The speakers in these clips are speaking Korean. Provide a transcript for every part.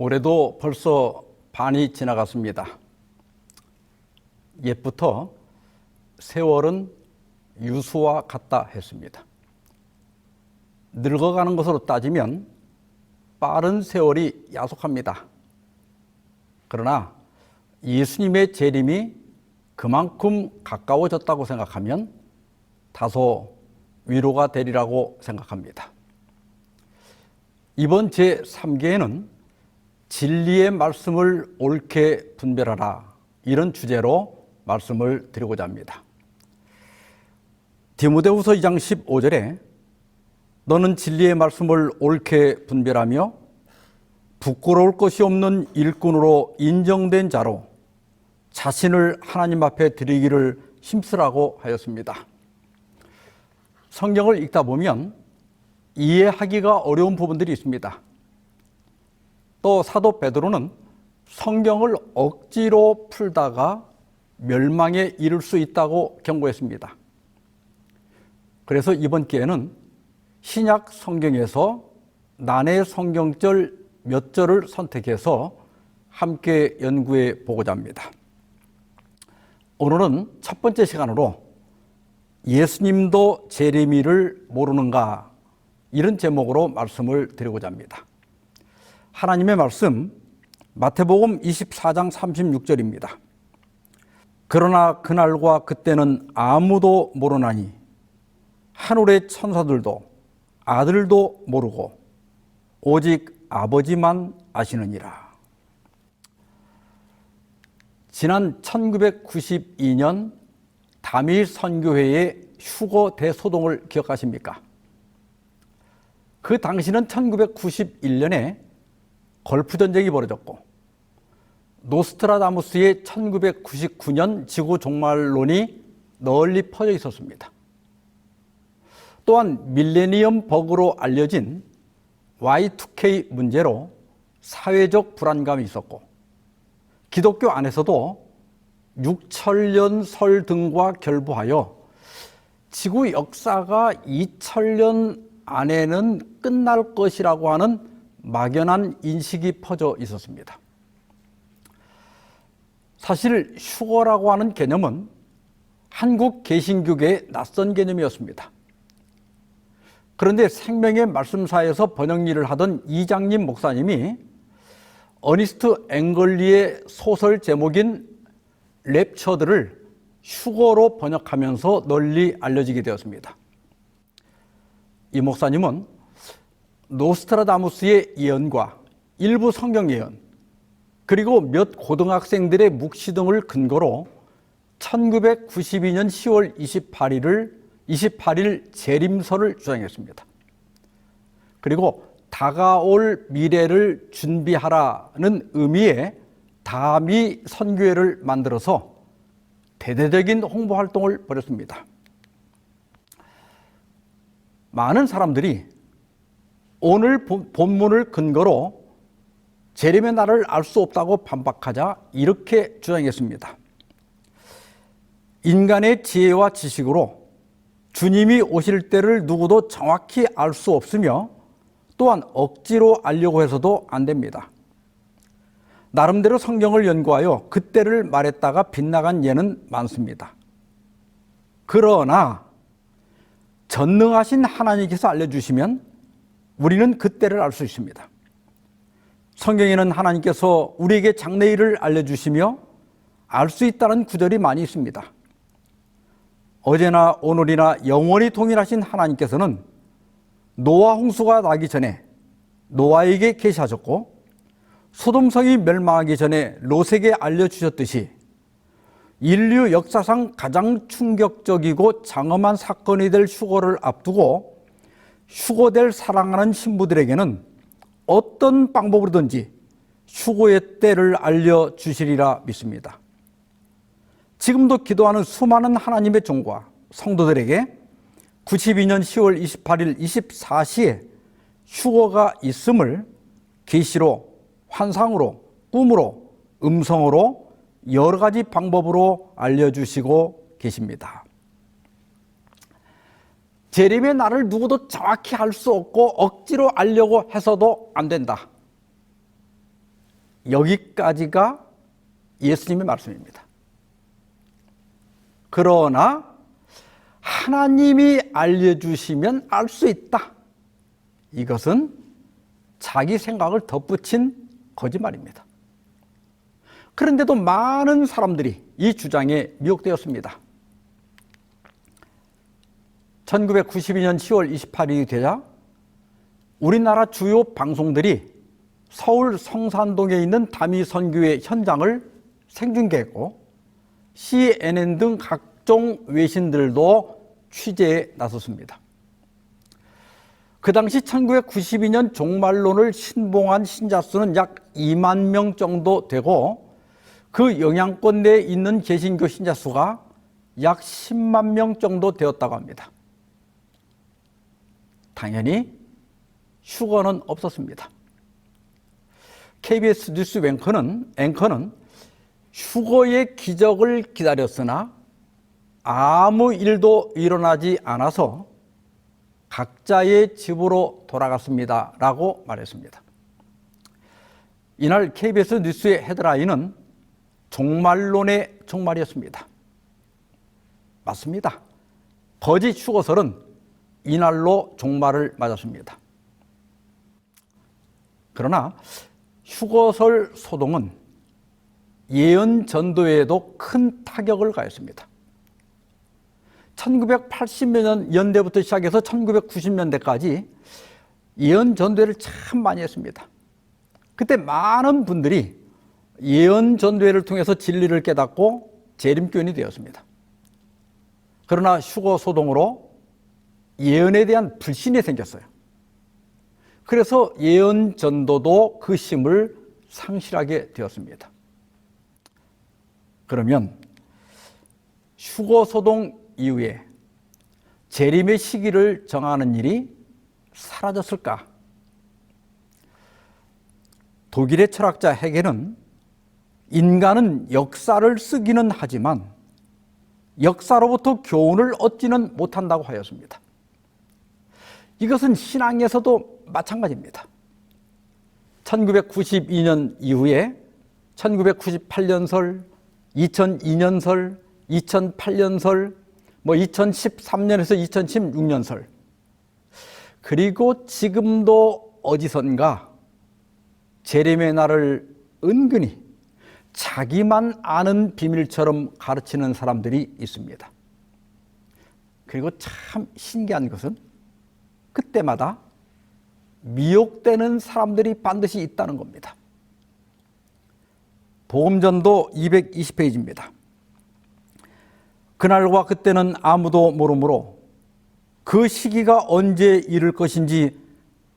올해도 벌써 반이 지나갔습니다. 옛부터 세월은 유수와 같다 했습니다. 늙어가는 것으로 따지면 빠른 세월이 야속합니다. 그러나 예수님의 재림이 그만큼 가까워졌다고 생각하면 다소 위로가 되리라고 생각합니다. 이번 제3기에는 진리의 말씀을 옳게 분별하라, 이런 주제로 말씀을 드리고자 합니다. 디모데후서 2장 15절에 너는 진리의 말씀을 옳게 분별하며 부끄러울 것이 없는 일꾼으로 인정된 자로 자신을 하나님 앞에 드리기를 힘쓰라고 하였습니다. 성경을 읽다 보면 이해하기가 어려운 부분들이 있습니다. 또 사도 베드로는 성경을 억지로 풀다가 멸망에 이를 수 있다고 경고했습니다. 그래서 이번 기회는 신약 성경에서 난해 성경절 몇 절을 선택해서 함께 연구해 보고자 합니다. 오늘은 첫 번째 시간으로 예수님도 재림이를 모르는가, 이런 제목으로 말씀을 드리고자 합니다. 하나님의 말씀 마태복음 24장 36절입니다. 그러나 그날과 그때는 아무도 모르나니 하늘의 천사들도 아들도 모르고 오직 아버지만 아시느니라. 지난 1992년 담일 선교회의 휴거 대소동을 기억하십니까? 그 당시는 1991년에 걸프전쟁이 벌어졌고 노스트라다무스의 1999년 지구 종말론이 널리 퍼져 있었습니다. 또한 밀레니엄 버그로 알려진 Y2K 문제로 사회적 불안감이 있었고 기독교 안에서도 육천년 설 등과 결부하여 지구 역사가 2000년 안에는 끝날 것이라고 하는 막연한 인식이 퍼져 있었습니다. 사실 휴거라고 하는 개념은 한국 개신교계의 낯선 개념이었습니다. 그런데 생명의 말씀사에서 번역 일을 하던 이장님 목사님이 어니스트 앵글리의 소설 제목인 랩처들을 휴거로 번역하면서 널리 알려지게 되었습니다. 이 목사님은 노스트라다무스의 예언과 일부 성경 예언, 그리고 몇 고등학생들의 묵시 등을 근거로 1992년 10월 28일 재림설을 주장했습니다. 그리고 다가올 미래를 준비하라는 의미의 다미 선교회를 만들어서 대대적인 홍보 활동을 벌였습니다. 많은 사람들이 오늘 본문을 근거로 재림의 날을 알 수 없다고 반박하자 이렇게 주장했습니다. 인간의 지혜와 지식으로 주님이 오실 때를 누구도 정확히 알 수 없으며 또한 억지로 알려고 해서도 안 됩니다. 나름대로 성경을 연구하여 그때를 말했다가 빗나간 예는 많습니다. 그러나 전능하신 하나님께서 알려주시면 우리는 그때를 알 수 있습니다. 성경에는 하나님께서 우리에게 장래일을 알려주시며 알 수 있다는 구절이 많이 있습니다. 어제나 오늘이나 영원히 동일하신 하나님께서는 노아 홍수가 나기 전에 노아에게 계시하셨고 소돔성이 멸망하기 전에 롯에게 알려주셨듯이 인류 역사상 가장 충격적이고 장엄한 사건이 될 휴거를 앞두고 휴거될 사랑하는 신부들에게는 어떤 방법으로든지 휴거의 때를 알려주시리라 믿습니다. 지금도 기도하는 수많은 하나님의 종과 성도들에게 92년 10월 28일 24시에 휴거가 있음을 계시로, 환상으로, 꿈으로, 음성으로 여러 가지 방법으로 알려주시고 계십니다. 재림의 날을 누구도 정확히 알 수 없고 억지로 알려고 해서도 안 된다. 여기까지가 예수님의 말씀입니다. 그러나 하나님이 알려주시면 알 수 있다. 이것은 자기 생각을 덧붙인 거짓말입니다. 그런데도 많은 사람들이 이 주장에 미혹되었습니다. 1992년 10월 28일이 되자 우리나라 주요 방송들이 서울 성산동에 있는 다미선교회 현장을 생중계했고 CNN 등 각종 외신들도 취재에 나섰습니다. 그 당시 1992년 종말론을 신봉한 신자 수는 약 2만 명 정도 되고 그 영향권 내에 있는 개신교 신자 수가 약 10만 명 정도 되었다고 합니다. 당연히 휴거는 없었습니다. KBS 뉴스 앵커는 휴거의 기적을 기다렸으나 아무 일도 일어나지 않아서 각자의 집으로 돌아갔습니다. 라고 말했습니다. 이날 KBS 뉴스의 헤드라인은 종말론의 종말이었습니다. 맞습니다. 거짓 휴거설은 이날로 종말을 맞았습니다. 그러나 휴거설 소동은 예언 전도에도 큰 타격을 가했습니다. 1980년 연대부터 시작해서 1990년대까지 예언 전도회를 참 많이 했습니다. 그때 많은 분들이 예언 전도회를 통해서 진리를 깨닫고 재림교인이 되었습니다. 그러나 휴거 소동으로 예언에 대한 불신이 생겼어요. 그래서 예언 전도도 그 힘을 상실하게 되었습니다. 그러면 휴거 소동 이후에 재림의 시기를 정하는 일이 사라졌을까? 독일의 철학자 헤겔은 인간은 역사를 쓰기는 하지만 역사로부터 교훈을 얻지는 못한다고 하였습니다. 이것은 신앙에서도 마찬가지입니다. 1992년 이후에 1998년설, 2002년설, 2008년설, 2013년에서 2016년설, 그리고 지금도 어디선가 재림의 날을 은근히 자기만 아는 비밀처럼 가르치는 사람들이 있습니다. 그리고 참 신기한 것은 그때마다 미혹되는 사람들이 반드시 있다는 겁니다. 복음전도 220페이지입니다. 그날과 그때는 아무도 모르므로 그 시기가 언제 이를 것인지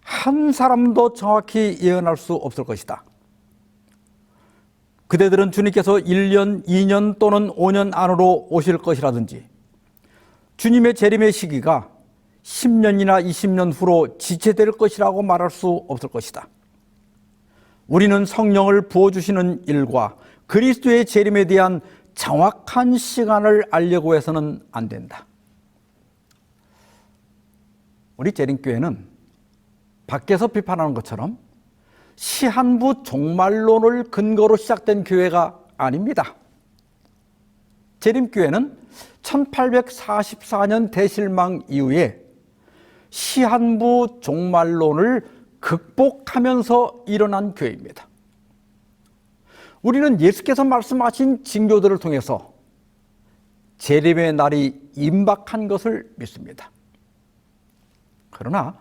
한 사람도 정확히 예언할 수 없을 것이다. 그대들은 주님께서 1년, 2년 또는 5년 안으로 오실 것이라든지 주님의 재림의 시기가 10년이나 20년 후로 지체될 것이라고 말할 수 없을 것이다. 우리는 성령을 부어주시는 일과 그리스도의 재림에 대한 정확한 시간을 알려고 해서는 안 된다. 우리 재림교회는 밖에서 비판하는 것처럼 시한부 종말론을 근거로 시작된 교회가 아닙니다. 재림교회는 1844년 대실망 이후에 시한부 종말론을 극복하면서 일어난 교회입니다. 우리는 예수께서 말씀하신 징조들을 통해서 재림의 날이 임박한 것을 믿습니다. 그러나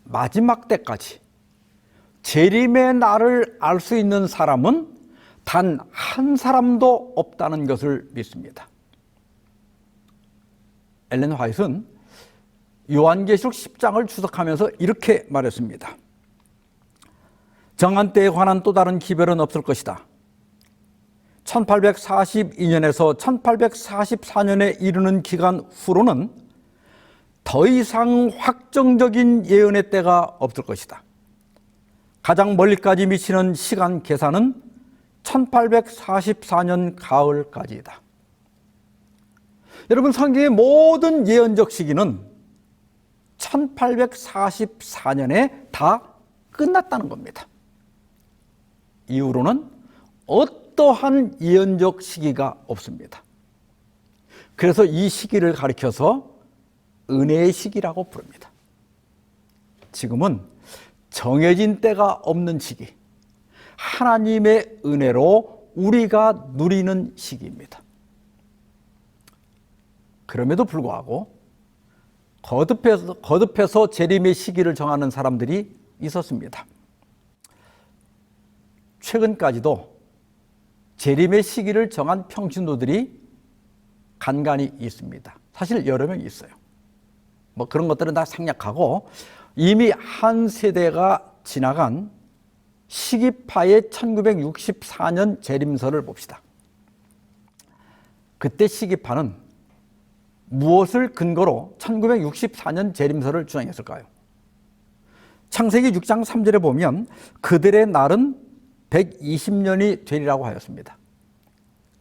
마지막 때까지 재림의 날을 알 수 있는 사람은 단 한 사람도 없다는 것을 믿습니다. 엘렌 화이트는 요한계시록 10장을 주석하면서 이렇게 말했습니다. 정한 때에 관한 또 다른 기별은 없을 것이다. 1842년에서 1844년에 이르는 기간 후로는 더 이상 확정적인 예언의 때가 없을 것이다. 가장 멀리까지 미치는 시간 계산은 1844년 가을까지이다. 여러분, 성경의 모든 예언적 시기는 1844년에 다 끝났다는 겁니다. 이후로는 어떠한 예언적 시기가 없습니다. 그래서 이 시기를 가리켜서 은혜의 시기라고 부릅니다. 지금은 정해진 때가 없는 시기, 하나님의 은혜로 우리가 누리는 시기입니다. 그럼에도 불구하고 거듭해서 재림의 시기를 정하는 사람들이 있었습니다. 최근까지도 재림의 시기를 정한 평신도들이 간간히 있습니다. 사실 여러 명 있어요. 뭐 그런 것들은 다 생략하고 이미 한 세대가 지나간 시기파의 1964년 재림설을 봅시다. 그때 시기파는 무엇을 근거로 1964년 재림설을 주장했을까요? 창세기 6장 3절에 보면 그들의 날은 120년이 되리라고 하였습니다.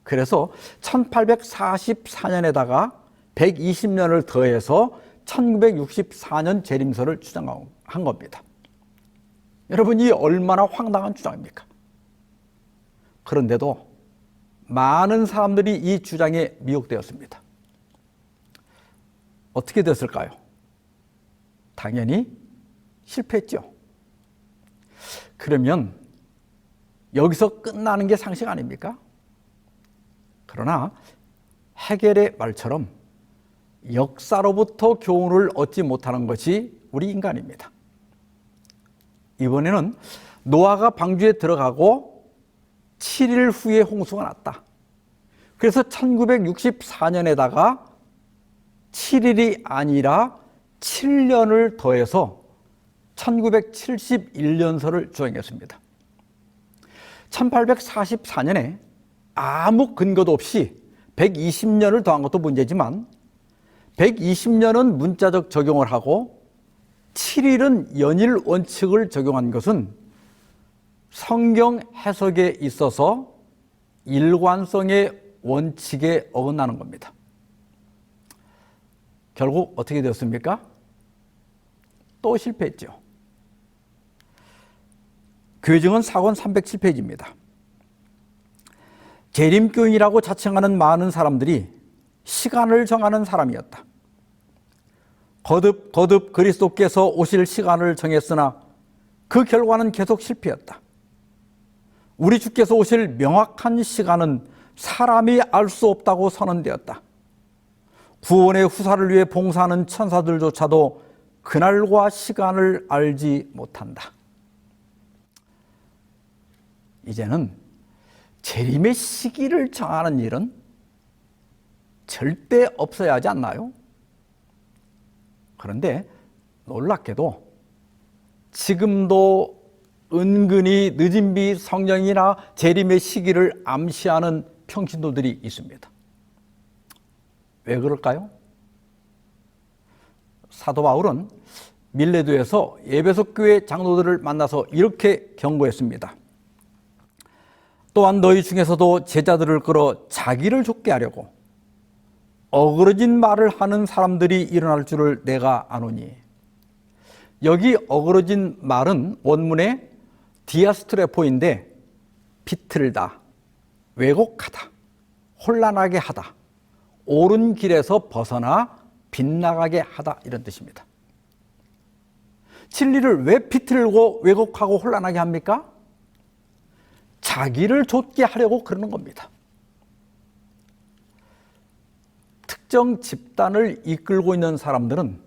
그래서 1844년에다가 120년을 더해서 1964년 재림설을 주장한 겁니다. 여러분, 이 얼마나 황당한 주장입니까? 그런데도 많은 사람들이 이 주장에 미혹되었습니다. 어떻게 됐을까요? 당연히 실패했죠. 그러면 여기서 끝나는 게 상식 아닙니까? 그러나 헤겔의 말처럼 역사로부터 교훈을 얻지 못하는 것이 우리 인간입니다. 이번에는 노아가 방주에 들어가고 7일 후에 홍수가 났다. 그래서 1964년에다가 7일이 아니라 7년을 더해서 1971년설을 주장했습니다. 1844년에 아무 근거도 없이 120년을 더한 것도 문제지만 120년은 문자적 적용을 하고 7일은 연일 원칙을 적용한 것은 성경 해석에 있어서 일관성의 원칙에 어긋나는 겁니다. 결국 어떻게 되었습니까? 또 실패했죠. 교증은 4권 307페이지입니다. 재림교인이라고 자칭하는 많은 사람들이 시간을 정하는 사람이었다. 거듭 그리스도께서 오실 시간을 정했으나 그 결과는 계속 실패였다. 우리 주께서 오실 명확한 시간은 사람이 알 수 없다고 선언되었다. 구원의 후사를 위해 봉사하는 천사들조차도 그날과 시간을 알지 못한다. 이제는 재림의 시기를 정하는 일은 절대 없어야 하지 않나요? 그런데 놀랍게도 지금도 은근히 늦은 비 성령이나 재림의 시기를 암시하는 평신도들이 있습니다. 왜 그럴까요? 사도 바울은 밀레도에서 에베소 교회 장로들을 만나서 이렇게 경고했습니다. 또한 너희 중에서도 제자들을 끌어 자기를 좇게 하려고 어그러진 말을 하는 사람들이 일어날 줄을 내가 아노니. 여기 어그러진 말은 원문에 디아스트레포인데 비틀다, 왜곡하다, 혼란하게 하다, 옳은 길에서 벗어나 빗나가게 하다, 이런 뜻입니다. 진리를 왜 비틀고 왜곡하고 혼란하게 합니까? 자기를 좇게 하려고 그러는 겁니다. 특정 집단을 이끌고 있는 사람들은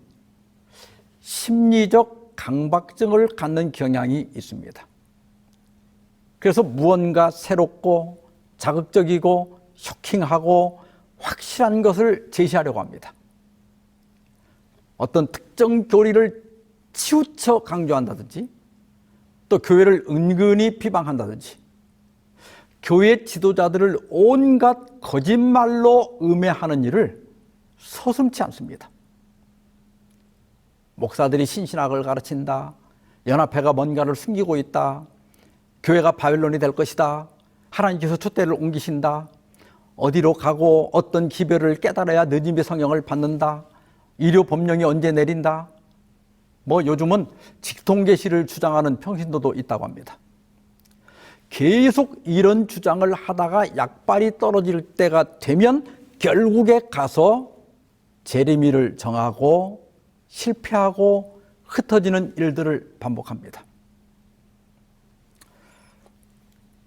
심리적 강박증을 갖는 경향이 있습니다. 그래서 무언가 새롭고 자극적이고 쇼킹하고 확실한 것을 제시하려고 합니다. 어떤 특정 교리를 치우쳐 강조한다든지, 또 교회를 은근히 비방한다든지, 교회 지도자들을 온갖 거짓말로 음해하는 일을 서슴지 않습니다. 목사들이 신신학을 가르친다, 연합회가 뭔가를 숨기고 있다, 교회가 바벨론이 될 것이다, 하나님께서 촛대를 옮기신다, 어디로 가고 어떤 기별을 깨달아야 늦은비 성령을 받는다, 일요 법령이 언제 내린다, 요즘은 직통계시를 주장하는 평신도도 있다고 합니다. 계속 이런 주장을 하다가 약발이 떨어질 때가 되면 결국에 가서 재림일을 정하고 실패하고 흩어지는 일들을 반복합니다.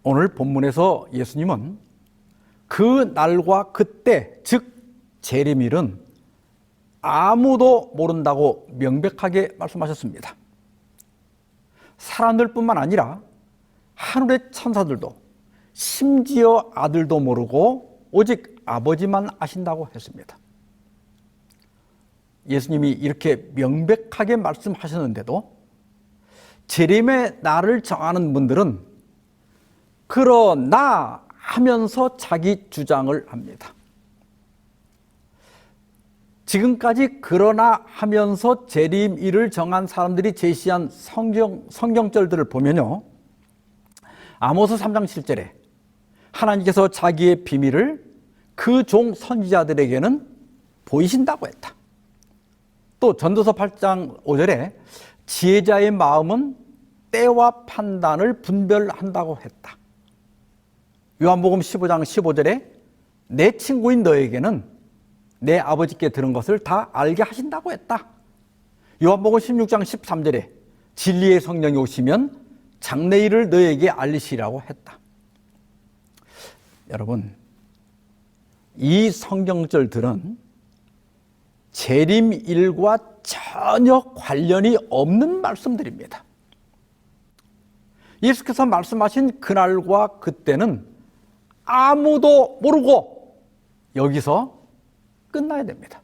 오늘 본문에서 예수님은 그 날과 그때, 즉 재림일은 아무도 모른다고 명백하게 말씀하셨습니다. 사람들뿐만 아니라 하늘의 천사들도 심지어 아들도 모르고 오직 아버지만 아신다고 했습니다. 예수님이 이렇게 명백하게 말씀하셨는데도 재림의 날을 정하는 분들은 그러나 하면서 자기 주장을 합니다. 지금까지 그러나 하면서 재림일을 정한 사람들이 제시한 성경절들을 보면요, 아모스 3장 7절에 하나님께서 자기의 비밀을 그 종 선지자들에게는 보이신다고 했다. 또 전도서 8장 5절에 지혜자의 마음은 때와 판단을 분별한다고 했다. 요한복음 15장 15절에 내 친구인 너에게는 내 아버지께 들은 것을 다 알게 하신다고 했다. 요한복음 16장 13절에 진리의 성령이 오시면 장래일을 너에게 알리시라고 했다. 여러분, 이 성경절들은 재림일과 전혀 관련이 없는 말씀들입니다. 예수께서 말씀하신 그날과 그때는 아무도 모르고 여기서 끝나야 됩니다.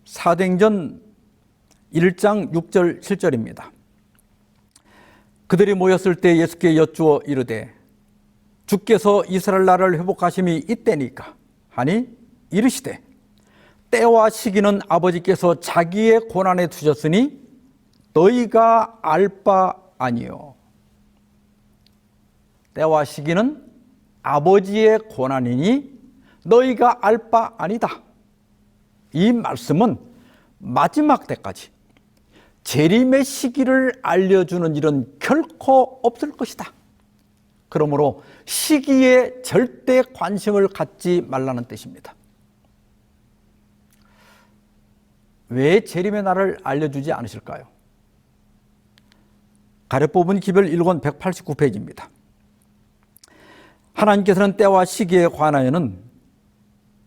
사도행전 1장 6절 7절입니다. 그들이 모였을 때 예수께 여쭈어 이르되 주께서 이스라엘 나라를 회복하심이 이때니까 하니 이르시되 때와 시기는 아버지께서 자기의 고난에 두셨으니 너희가 알 바 아니요. 때와 시기는 아버지의 고난이니 너희가 알 바 아니다. 이 말씀은 마지막 때까지 재림의 시기를 알려주는 일은 결코 없을 것이다. 그러므로 시기에 절대 관심을 갖지 말라는 뜻입니다. 왜 재림의 날을 알려주지 않으실까요? 가려 뽑은 기별 1권 189페이지입니다. 하나님께서는 때와 시기에 관하여는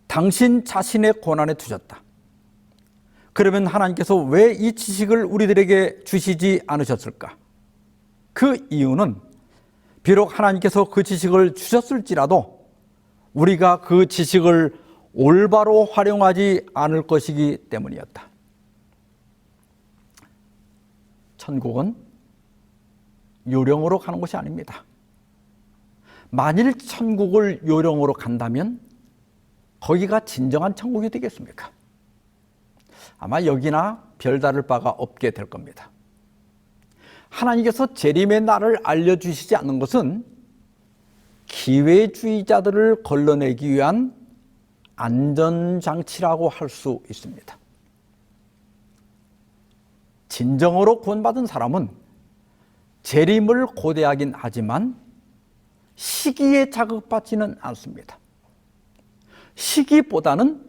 당신 자신의 고난에 두셨다. 그러면 하나님께서 왜 이 지식을 우리들에게 주시지 않으셨을까? 그 이유는 비록 하나님께서 그 지식을 주셨을지라도 우리가 그 지식을 올바로 활용하지 않을 것이기 때문이었다. 천국은 요령으로 가는 것이 아닙니다. 만일 천국을 요령으로 간다면 거기가 진정한 천국이 되겠습니까? 아마 여기나 별다를 바가 없게 될 겁니다. 하나님께서 재림의 날을 알려주시지 않는 것은 기회주의자들을 걸러내기 위한 안전장치라고 할 수 있습니다. 진정으로 구원받은 사람은 재림을 고대하긴 하지만 시기에 자극받지는 않습니다. 시기보다는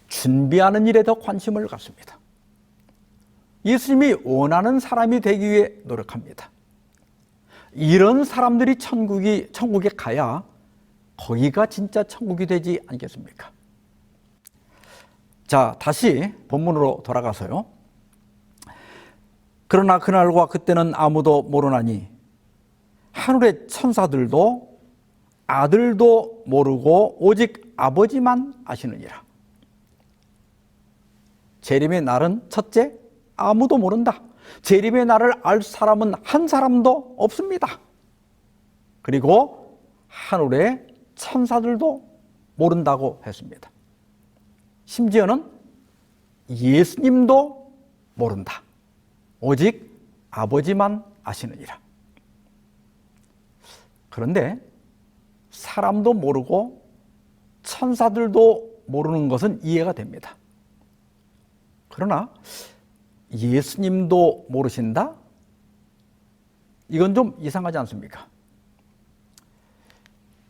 준비하는 일에 더 관심을 갖습니다. 예수님이 원하는 사람이 되기 위해 노력합니다. 이런 사람들이 천국에 가야 거기가 진짜 천국이 되지 않겠습니까? 자, 다시 본문으로 돌아가서요. 그러나 그날과 그때는 아무도 모르나니 하늘의 천사들도 아들도 모르고 오직 아버지만 아시느니라. 재림의 날은 첫째, 아무도 모른다. 재림의 날을 알 사람은 한 사람도 없습니다. 그리고 하늘의 천사들도 모른다고 했습니다. 심지어는 예수님도 모른다. 오직 아버지만 아시느니라. 그런데 사람도 모르고 천사들도 모르는 것은 이해가 됩니다. 그러나 예수님도 모르신다? 이건 좀 이상하지 않습니까?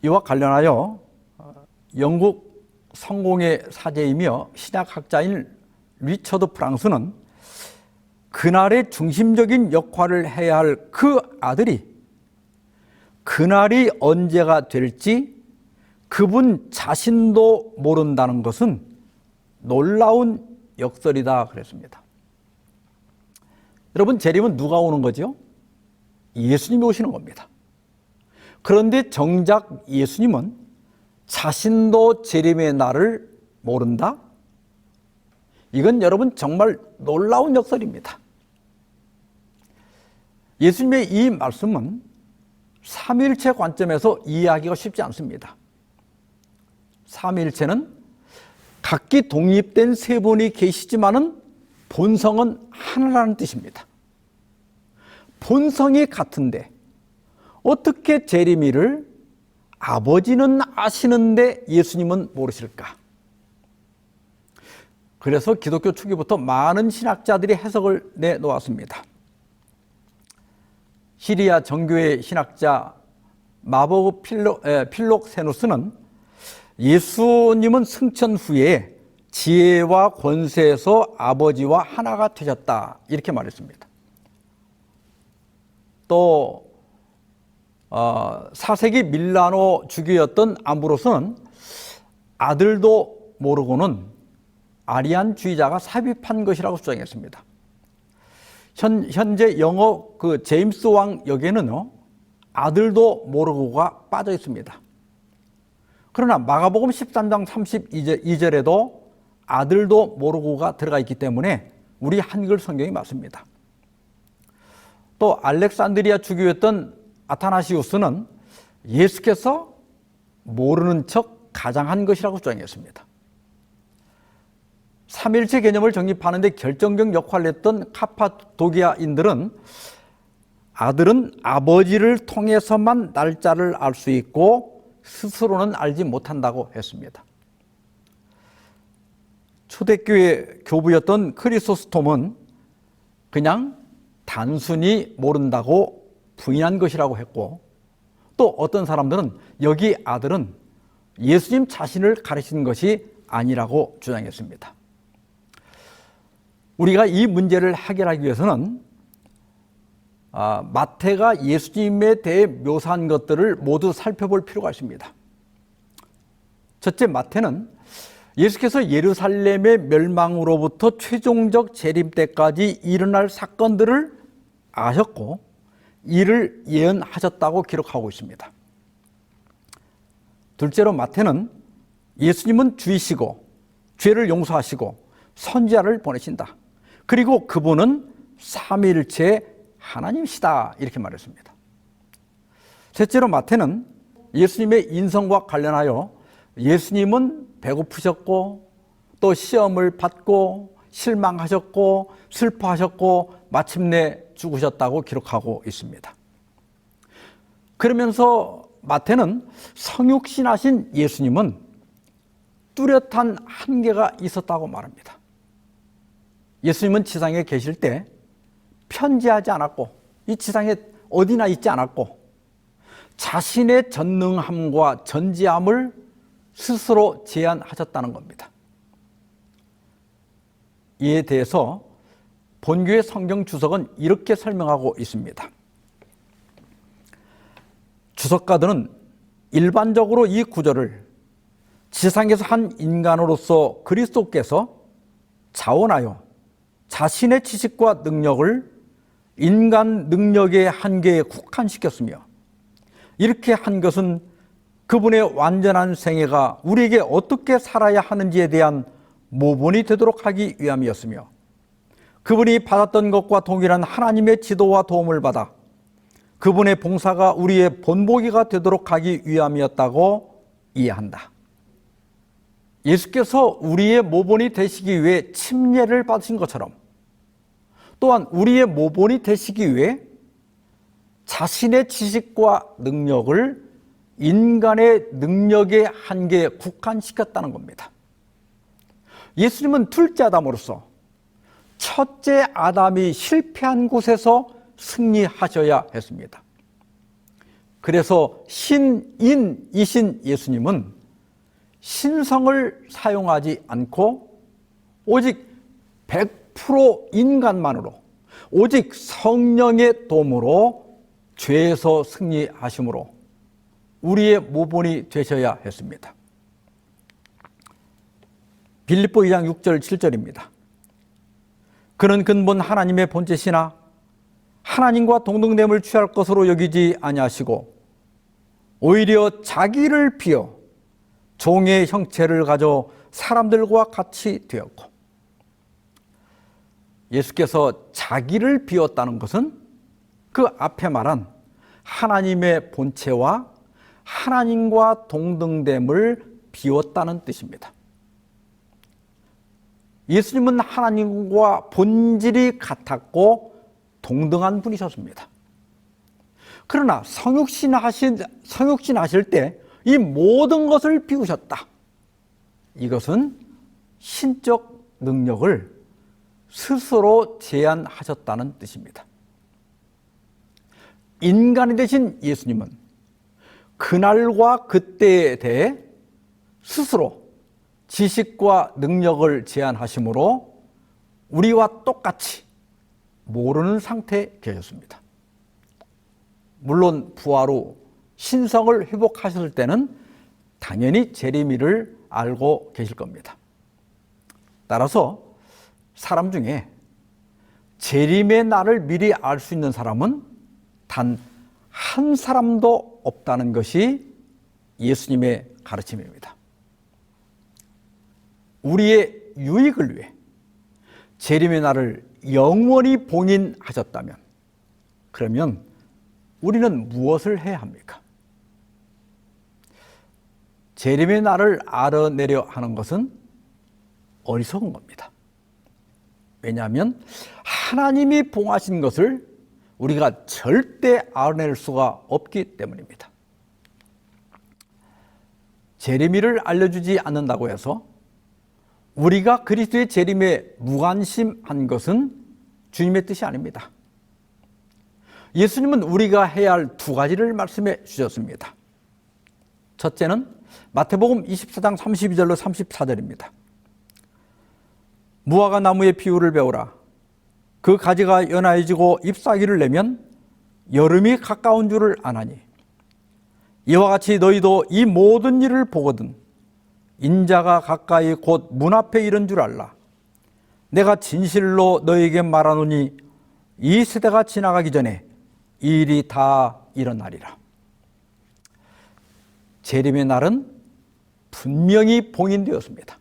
이와 관련하여 영국 성공의 사제이며 신학학자인 리처드 프랑스는 그날의 중심적인 역할을 해야 할 그 아들이 그날이 언제가 될지 그분 자신도 모른다는 것은 놀라운 역설이다 그랬습니다. 여러분, 재림은 누가 오는 거죠? 예수님이 오시는 겁니다. 그런데 정작 예수님은 자신도 재림의 날을 모른다? 이건 여러분 정말 놀라운 역설입니다. 예수님의 이 말씀은 삼위일체 관점에서 이해하기가 쉽지 않습니다. 삼위일체는 각기 독립된 세 분이 계시지만은 본성은 하나라는 뜻입니다. 본성이 같은데 어떻게 재림일을 아버지는 아시는데 예수님은 모르실까? 그래서 기독교 초기부터 많은 신학자들이 해석을 내놓았습니다. 시리아 정교회 신학자 마버그 필록세누스는 예수님은 승천 후에 지혜와 권세에서 아버지와 하나가 되셨다, 이렇게 말했습니다. 또 4세기 밀라노 주교였던 암브로스는 아들도 모르고는 아리안주의자가 삽입한 것이라고 주장했습니다. 현재 영어 제임스 왕 역에는요, 아들도 모르고가 빠져 있습니다. 그러나 마가복음 13장 32절에도 아들도 모르고가 들어가 있기 때문에 우리 한글 성경이 맞습니다. 또 알렉산드리아 주교였던 아타나시우스는 예수께서 모르는 척 가장한 것이라고 주장했습니다. 삼일체 개념을 정립하는 데 결정적 역할을 했던 카파도기아인들은 아들은 아버지를 통해서만 날짜를 알 수 있고 스스로는 알지 못한다고 했습니다. 초대교회 교부였던 크리소스톰은 그냥 단순히 모른다고 부인한 것이라고 했고, 또 어떤 사람들은 여기 아들은 예수님 자신을 가르치는 것이 아니라고 주장했습니다. 우리가 이 문제를 해결하기 위해서는 마태가 예수님에 대해 묘사한 것들을 모두 살펴볼 필요가 있습니다. 첫째, 마태는 예수께서 예루살렘의 멸망으로부터 최종적 재림 때까지 일어날 사건들을 아셨고 이를 예언하셨다고 기록하고 있습니다. 둘째로, 마태는 예수님은 주이시고 죄를 용서하시고 선지자를 보내신다, 그리고 그분은 삼위일체의 하나님이시다, 이렇게 말했습니다. 셋째로, 마태는 예수님의 인성과 관련하여 예수님은 배고프셨고 또 시험을 받고 실망하셨고 슬퍼하셨고 마침내 죽으셨다고 기록하고 있습니다. 그러면서 마태는 성육신하신 예수님은 뚜렷한 한계가 있었다고 말합니다. 예수님은 지상에 계실 때 편지하지 않았고 이 지상에 어디나 있지 않았고 자신의 전능함과 전지함을 스스로 제안하셨다는 겁니다. 이에 대해서 본교의 성경 주석은 이렇게 설명하고 있습니다. 주석가들은 일반적으로 이 구절을 지상에서 한 인간으로서 그리스도께서 자원하여 자신의 지식과 능력을 인간 능력의 한계에 국한시켰으며 이렇게 한 것은 그분의 완전한 생애가 우리에게 어떻게 살아야 하는지에 대한 모본이 되도록 하기 위함이었으며 그분이 받았던 것과 동일한 하나님의 지도와 도움을 받아 그분의 봉사가 우리의 본보기가 되도록 하기 위함이었다고 이해한다. 예수께서 우리의 모본이 되시기 위해 침례를 받으신 것처럼 또한 우리의 모본이 되시기 위해 자신의 지식과 능력을 인간의 능력의 한계에 국한시켰다는 겁니다. 예수님은 둘째 아담으로서 첫째 아담이 실패한 곳에서 승리하셔야 했습니다. 그래서 신인이신 예수님은 신성을 사용하지 않고 오직 100% 인간만으로 오직 성령의 도움으로 죄에서 승리하심으로 우리의 모본이 되셔야 했습니다. 빌립보 2장 6절 7절입니다. 그는 근본 하나님의 본체시나 하나님과 동등됨을 취할 것으로 여기지 아니하시고 오히려 자기를 비어 종의 형체를 가져 사람들과 같이 되었고, 예수께서 자기를 비웠다는 것은 그 앞에 말한 하나님의 본체와 하나님과 동등됨을 비웠다는 뜻입니다. 예수님은 하나님과 본질이 같았고 동등한 분이셨습니다. 그러나 성육신하실 때 이 모든 것을 비우셨다. 이것은 신적 능력을 스스로 제한하셨다는 뜻입니다. 인간이 되신 예수님은 그날과 그때에 대해 스스로 지식과 능력을 제한하심으로 우리와 똑같이 모르는 상태에 계셨습니다. 물론 부활 후 신성을 회복하셨을 때는 당연히 재림일을 알고 계실 겁니다. 따라서 사람 중에 재림의 날을 미리 알 수 있는 사람은 단 한 사람도 없다는 것이 예수님의 가르침입니다. 우리의 유익을 위해 재림의 날을 영원히 봉인하셨다면 그러면 우리는 무엇을 해야 합니까? 재림의 날을 알아내려 하는 것은 어리석은 겁니다. 왜냐하면 하나님이 봉하신 것을 우리가 절대 알아낼 수가 없기 때문입니다. 재림일을 알려주지 않는다고 해서 우리가 그리스도의 재림에 무관심한 것은 주님의 뜻이 아닙니다. 예수님은 우리가 해야 할 두 가지를 말씀해 주셨습니다. 첫째는 마태복음 24장 32절로 34절입니다. 무화과 나무의 비유를 배우라. 그 가지가 연하여지고 잎사귀를 내면 여름이 가까운 줄을 아나니 이와 같이 너희도 이 모든 일을 보거든 인자가 가까이 곧 문 앞에 이른 줄 알라. 내가 진실로 너희에게 말하노니 이 세대가 지나가기 전에 이 일이 다 일어나리라. 재림의 날은 분명히 봉인되었습니다.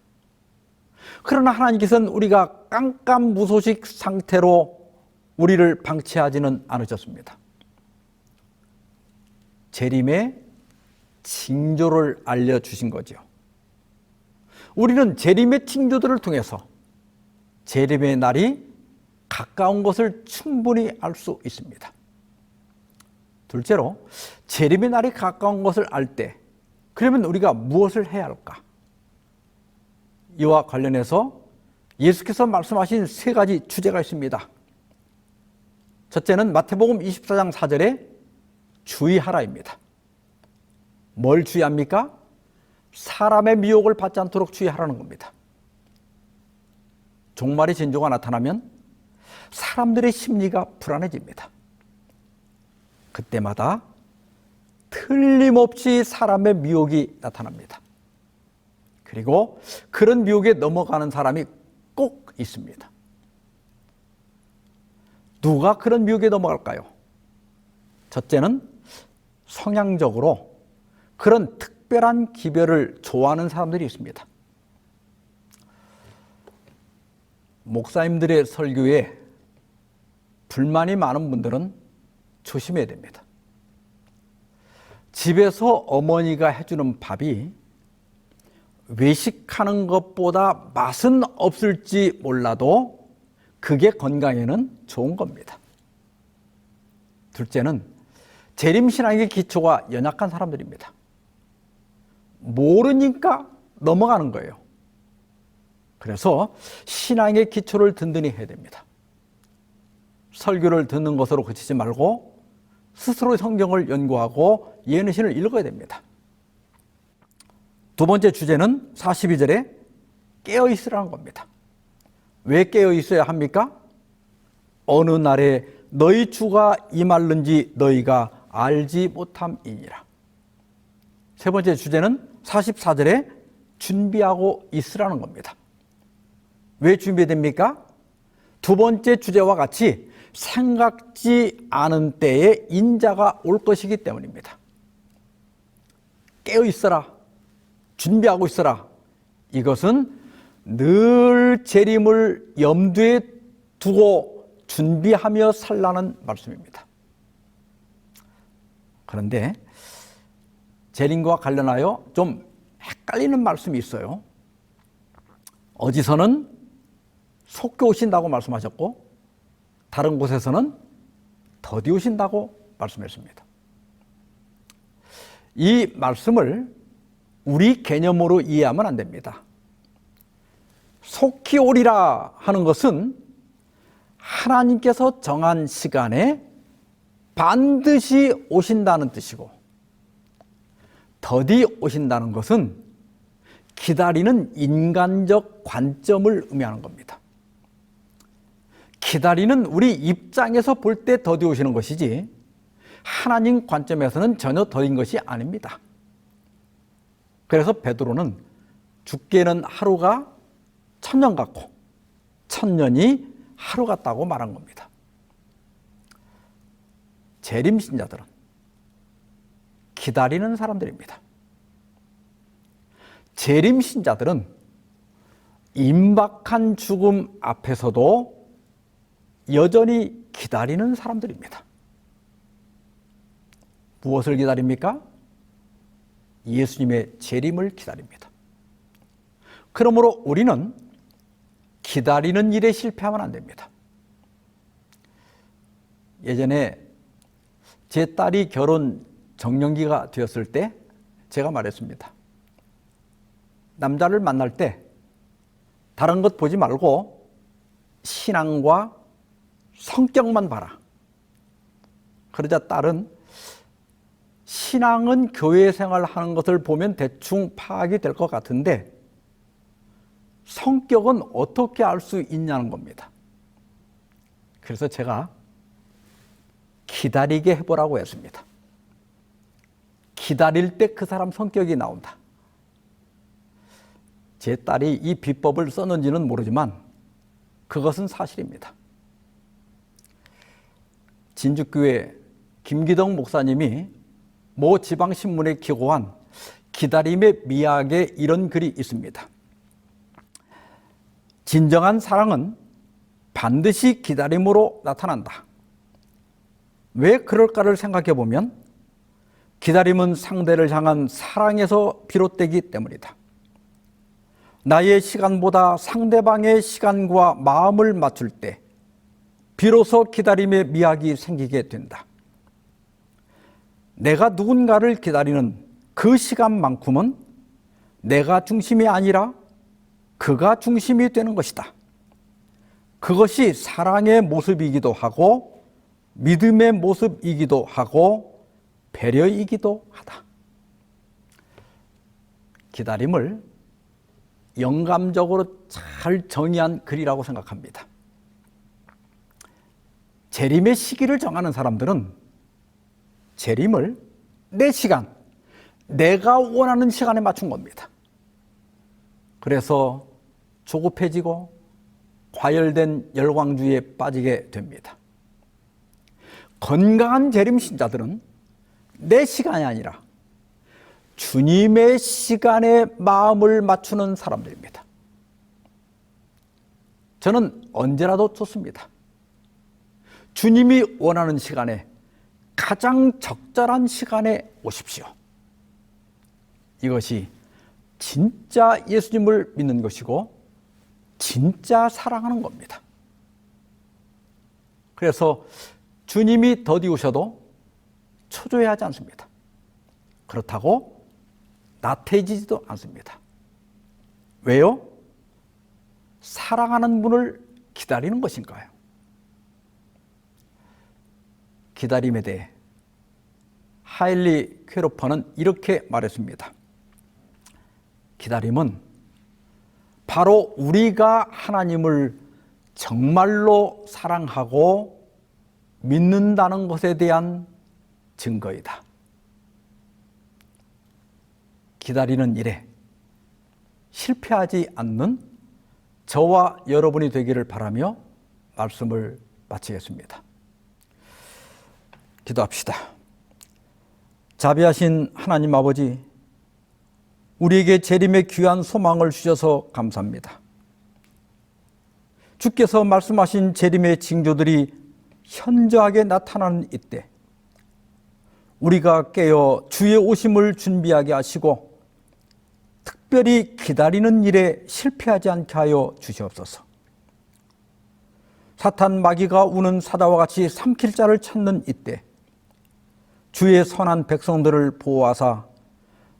그러나 하나님께서는 우리가 깜깜무소식 상태로 우리를 방치하지는 않으셨습니다. 재림의 징조를 알려주신 거죠. 우리는 재림의 징조들을 통해서 재림의 날이 가까운 것을 충분히 알 수 있습니다. 둘째로 재림의 날이 가까운 것을 알 때 그러면 우리가 무엇을 해야 할까? 이와 관련해서 예수께서 말씀하신 세 가지 주제가 있습니다. 첫째는 마태복음 24장 4절에 주의하라입니다. 뭘 주의합니까? 사람의 미혹을 받지 않도록 주의하라는 겁니다. 종말의 징조가 나타나면 사람들의 심리가 불안해집니다. 그때마다 틀림없이 사람의 미혹이 나타납니다. 그리고 그런 미혹에 넘어가는 사람이 꼭 있습니다. 누가 그런 미혹에 넘어갈까요? 첫째는 성향적으로 그런 특별한 기별을 좋아하는 사람들이 있습니다. 목사님들의 설교에 불만이 많은 분들은 조심해야 됩니다. 집에서 어머니가 해주는 밥이 외식하는 것보다 맛은 없을지 몰라도 그게 건강에는 좋은 겁니다. 둘째는 재림신앙의 기초가 연약한 사람들입니다. 모르니까 넘어가는 거예요. 그래서 신앙의 기초를 든든히 해야 됩니다. 설교를 듣는 것으로 그치지 말고 스스로 성경을 연구하고 예언신을 읽어야 됩니다. 두 번째 주제는 42절에 깨어 있으라는 겁니다. 왜 깨어 있어야 합니까? 어느 날에 너희 주가 임할는지 너희가 알지 못함이니라. 세 번째 주제는 44절에 준비하고 있으라는 겁니다. 왜 준비됩니까? 두 번째 주제와 같이 생각지 않은 때에 인자가 올 것이기 때문입니다. 깨어 있어라, 준비하고 있어라. 이것은 늘 재림을 염두에 두고 준비하며 살라는 말씀입니다. 그런데 재림과 관련하여 좀 헷갈리는 말씀이 있어요. 어디서는 속히 오신다고 말씀하셨고 다른 곳에서는 더디 오신다고 말씀했습니다. 이 말씀을 우리 개념으로 이해하면 안 됩니다. 속히 오리라 하는 것은 하나님께서 정한 시간에 반드시 오신다는 뜻이고, 더디 오신다는 것은 기다리는 인간적 관점을 의미하는 겁니다. 기다리는 우리 입장에서 볼 때 더디 오시는 것이지 하나님 관점에서는 전혀 더딘 것이 아닙니다. 그래서 베드로는 주께는 하루가 천년 같고 천년이 하루 같다고 말한 겁니다. 재림 신자들은 기다리는 사람들입니다. 재림 신자들은 임박한 죽음 앞에서도 여전히 기다리는 사람들입니다. 무엇을 기다립니까? 예수님의 재림을 기다립니다. 그러므로 우리는 기다리는 일에 실패하면 안 됩니다. 예전에 제 딸이 결혼 정년기가 되었을 때 제가 말했습니다. 남자를 만날 때 다른 것 보지 말고 신앙과 성격만 봐라. 그러자 딸은 신앙은 교회 생활하는 것을 보면 대충 파악이 될 것 같은데 성격은 어떻게 알 수 있냐는 겁니다. 그래서 제가 기다리게 해보라고 했습니다. 기다릴 때 그 사람 성격이 나온다. 제 딸이 이 비법을 썼는지는 모르지만 그것은 사실입니다. 진주교회 김기덕 목사님이 모 지방신문에 기고한 기다림의 미학에 이런 글이 있습니다. 진정한 사랑은 반드시 기다림으로 나타난다. 왜 그럴까를 생각해 보면 기다림은 상대를 향한 사랑에서 비롯되기 때문이다. 나의 시간보다 상대방의 시간과 마음을 맞출 때 비로소 기다림의 미학이 생기게 된다. 내가 누군가를 기다리는 그 시간만큼은 내가 중심이 아니라 그가 중심이 되는 것이다. 그것이 사랑의 모습이기도 하고 믿음의 모습이기도 하고 배려이기도 하다. 기다림을 영감적으로 잘 정의한 글이라고 생각합니다. 재림의 시기를 정하는 사람들은 재림을 내 시간, 내가 원하는 시간에 맞춘 겁니다. 그래서 조급해지고 과열된 열광주의에 빠지게 됩니다. 건강한 재림 신자들은 내 시간이 아니라 주님의 시간에 마음을 맞추는 사람들입니다. 저는 언제라도 좋습니다. 주님이 원하는 시간에 가장 적절한 시간에 오십시오. 이것이 진짜 예수님을 믿는 것이고 진짜 사랑하는 겁니다. 그래서 주님이 더디 오셔도 초조해하지 않습니다. 그렇다고 나태해지지도 않습니다. 왜요? 사랑하는 분을 기다리는 것인가요? 기다림에 대해 하일리 퀘로퍼는 이렇게 말했습니다. 기다림은 바로 우리가 하나님을 정말로 사랑하고 믿는다는 것에 대한 증거이다. 기다리는 일에 실패하지 않는 저와 여러분이 되기를 바라며 말씀을 마치겠습니다. 기도합시다. 자비하신 하나님 아버지, 우리에게 재림의 귀한 소망을 주셔서 감사합니다. 주께서 말씀하신 재림의 징조들이 현저하게 나타나는 이때 우리가 깨어 주의 오심을 준비하게 하시고 특별히 기다리는 일에 실패하지 않게 하여 주시옵소서. 사탄 마귀가 우는 사자와 같이 삼킬 자를 찾는 이때 주의 선한 백성들을 보호하사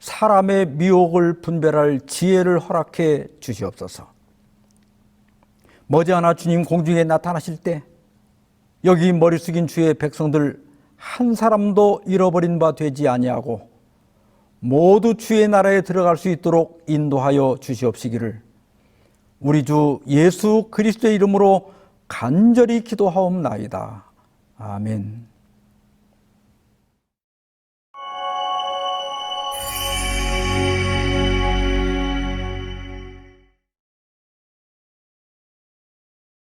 사람의 미혹을 분별할 지혜를 허락해 주시옵소서. 머지않아 주님 공중에 나타나실 때 여기 머리 숙인 주의 백성들 한 사람도 잃어버린 바 되지 아니하고 모두 주의 나라에 들어갈 수 있도록 인도하여 주시옵시기를 우리 주 예수 그리스도의 이름으로 간절히 기도하옵나이다. 아멘.